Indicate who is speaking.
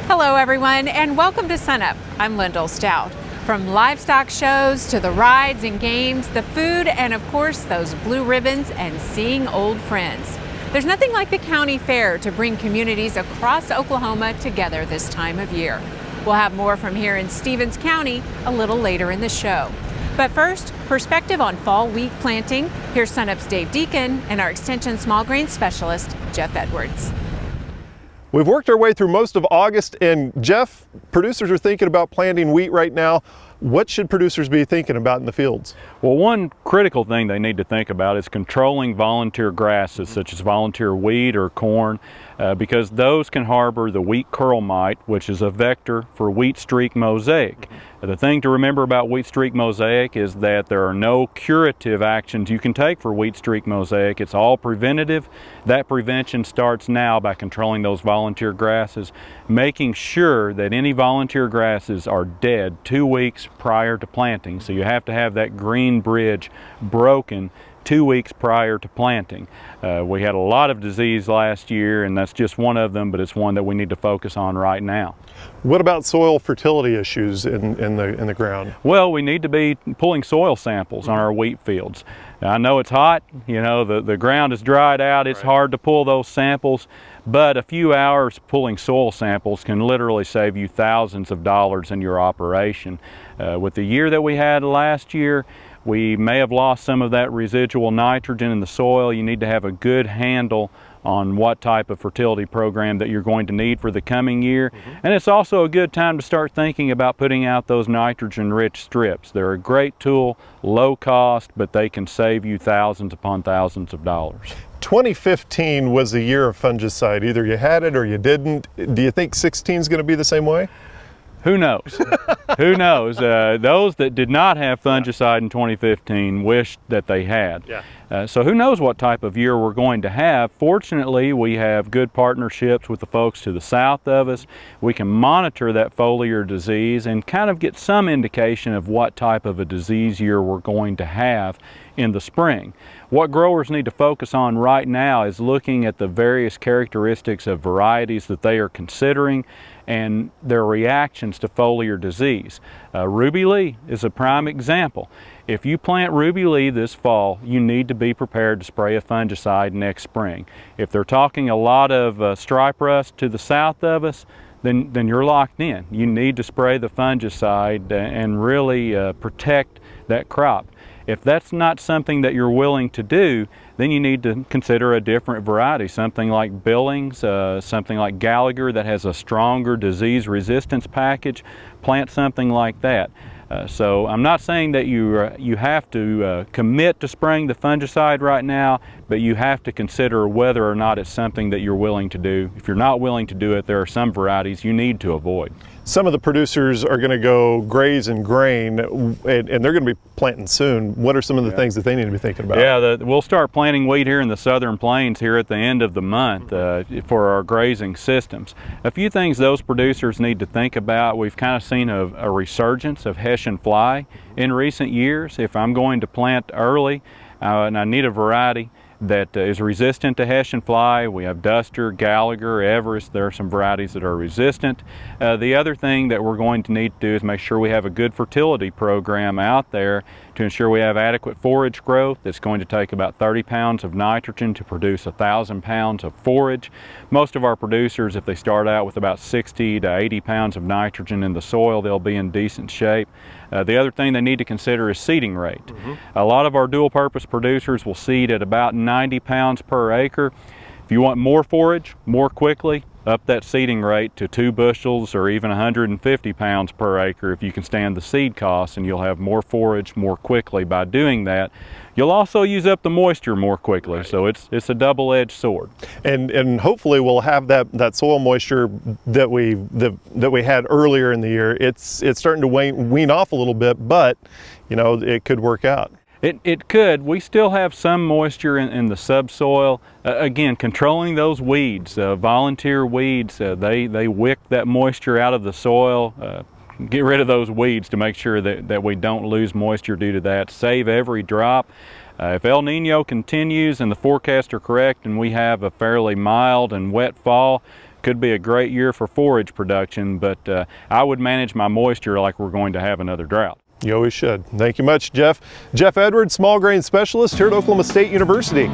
Speaker 1: Hello everyone and welcome to Sunup. I'm Lyndall Stout. From livestock shows to the rides and games, the food, and of course those blue ribbons and seeing old friends. There's nothing like the county fair to bring communities across Oklahoma together this time of year. We'll have more from here in Stevens County a little later in the show. But first, perspective on fall wheat planting. Here's Sunup's Dave Deacon and our Extension Small Grain Specialist, Jeff Edwards.
Speaker 2: We've worked our way through most of August, and Jeff, producers are thinking about planting wheat right now. What should producers be thinking about in the fields?
Speaker 3: Well, one critical thing they need to think about is controlling volunteer grasses such as volunteer wheat or corn, because those can harbor the wheat curl mite, which is a vector for wheat streak mosaic. The thing to remember about wheat streak mosaic is that there are no curative actions you can take for wheat streak mosaic. It's all preventative. That prevention starts now by controlling those volunteer grasses, making sure that any volunteer grasses are dead 2 weeks prior to planting. So you have to have that green bridge broken 2 weeks prior to planting. We had a lot of disease last year, and that's just one of them, but it's one that we need to focus on right now.
Speaker 2: What about soil fertility issues in the ground?
Speaker 3: Well, we need to be pulling soil samples on our wheat fields. Now, I know it's hot, you know, the ground is dried out, it's hard to pull those samples, but a few hours pulling soil samples can literally save you thousands of dollars in your operation. With the year that we had last year, we may have lost some of that residual nitrogen in the soil. You need to have a good handle on what type of fertility program that you're going to need for the coming year. And it's also a good time to start thinking about putting out those nitrogen-rich strips. They're a great tool, low cost, but they can save you thousands upon thousands of dollars.
Speaker 2: 2015 was the year of fungicide. Either you had it or you didn't. Do you think 16 is going to be the same way?
Speaker 3: Who knows? Who knows? Those that did not have fungicide in 2015 wished that they had. So who knows what type of year we're going to have. Fortunately, we have good partnerships with the folks to the south of us. We can monitor that foliar disease and kind of get some indication of what type of a disease year we're going to have in the spring. What growers need to focus on right now is looking at the various characteristics of varieties that they are considering and their reactions to foliar disease. Ruby Lee is a prime example. If you plant Ruby Lee this fall, you need to be prepared to spray a fungicide next spring. If they're talking a lot of stripe rust to the south of us, then you're locked in. You need to spray the fungicide and really protect that crop. If that's not something that you're willing to do, then you need to consider a different variety, something like Billings, something like Gallagher that has a stronger disease resistance package. Plant something like that. So I'm not saying that you have to commit to spraying the fungicide right now, but you have to consider whether or not it's something that you're willing to do. If you're not willing to do it, there are some varieties you need to avoid.
Speaker 2: Some of the producers are going to go graze and grain, and they're going to be planting soon. What are some of the things that they need to be thinking about?
Speaker 3: Yeah, we'll start planting wheat here in the southern plains here at the end of the month for our grazing systems. A few things those producers need to think about. We've kind of seen a resurgence of Hessian fly in recent years. If I'm going to plant early and I need a variety that is resistant to Hessian fly, we have Duster, Gallagher, Everest. There are some varieties that are resistant. The other thing that we're going to need to do is make sure we have a good fertility program out there to ensure we have adequate forage growth. It's going to take about 30 pounds of nitrogen to produce 1,000 pounds of forage. Most of our producers, if they start out with about 60 to 80 pounds of nitrogen in the soil, they'll be in decent shape. The other thing they need to consider is seeding rate. A lot of our dual purpose producers will seed at about 90 pounds per acre. If you want more forage more quickly, up that seeding rate to 2 bushels or even 150 pounds per acre if you can stand the seed costs, and you'll have more forage more quickly by doing that. You'll also use up the moisture more quickly, so it's a double-edged sword.
Speaker 2: And hopefully we'll have that soil moisture that we had earlier in the year. It's starting to wean off a little bit, but you know, it could work out.
Speaker 3: It could. We still have some moisture in the subsoil. Again, controlling those weeds, volunteer weeds, they wick that moisture out of the soil. Get rid of those weeds to make sure that we don't lose moisture due to that. Save every drop. If El Nino continues and the forecasts are correct and we have a fairly mild and wet fall, could be a great year for forage production, but I would manage my moisture like we're going to have another drought.
Speaker 2: You always should. Thank you much, Jeff. Jeff Edwards, small grain specialist here at Oklahoma State University.